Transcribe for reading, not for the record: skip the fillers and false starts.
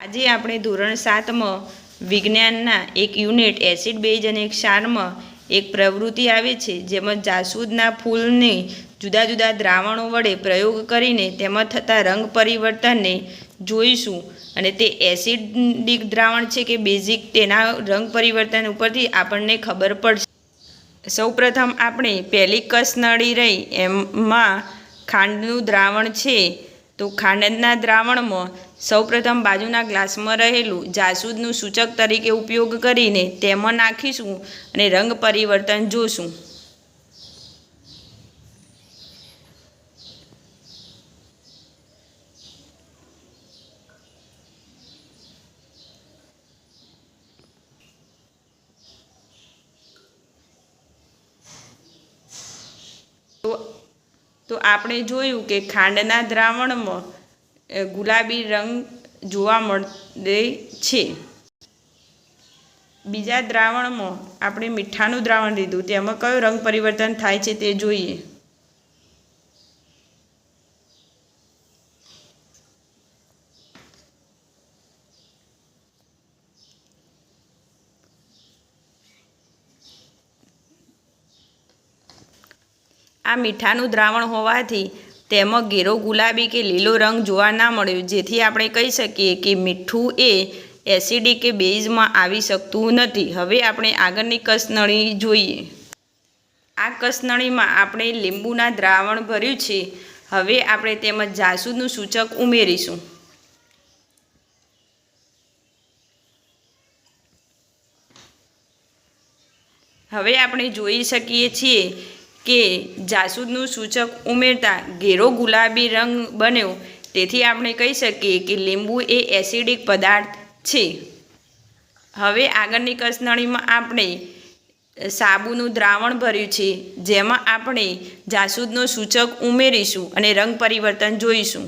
આજે આપણે ધોરણ 7માં વિજ્ઞાનના એક યુનિટ એસિડ બેઝ અને એક ક્ષારમાં એક પ્રવૃત્તિ આવે છે જેમાં જાસૂદના ફૂલને જુદા જુદા દ્રાવણો વડે પ્રયોગ કરીને તેમાં થતા રંગ પરિવર્તનને જોઈશું અને તે એસિડિક દ્રાવણ છે કે બેઝિક તેના રંગ પરિવર્તન ઉપરથી આપણને ખબર પડશે। સૌપ્રથમ આપણે પહેલી કસનળી રહી એમાં ખાંડનું દ્રાવણ છે તો ખાંડના દ્રાવણમાં સૌપ્રથમ બાજુના ગ્લાસમાં રહેલું જાસૂદનું સૂચક તરીકે ઉપયોગ કરીને તેમાં નાખીશું અને રંગ પરિવર્તન જોશું। તો આપણે જોયું કે ખાંડના દ્રાવણમાં ગુલાબી રંગ જોવા મળે છે। બીજા દ્રાવણમાં આપણે મીઠાનું દ્રાવણ લીધું તેમાં કયો રંગ પરિવર્તન થાય છે તે જોઈએ। આ મીઠાનું દ્રાવણ હોવાથી તેમાં ઘેરો ગુલાબી કે લીલો રંગ જોવા ના મળ્યો, જેથી આપણે કહી શકીએ કે મીઠું એ એસિડિક કે બેઝમાં આવી શકતું નથી। હવે આપણે આગળની કસનળી જોઈએ। આ કસનળીમાં આપણે લીંબુના દ્રાવણ ભર્યું છે। હવે આપણે તેમાં જાસૂદનું સૂચક ઉમેરીશું। હવે આપણે જોઈ શકીએ છીએ કે જાસૂદનું સૂચક ઉમેરતા ઘેરો ગુલાબી રંગ બન્યો, તેથી આપણે કહી શકીએ કે લીંબુ એ એસિડિક પદાર્થ છે। હવે આગળની કસનળીમાં આપણે સાબુનું દ્રાવણ ભર્યું છે જેમાં આપણે જાસૂદનું સૂચક ઉમેરીશું અને રંગ પરિવર્તન જોઈશું।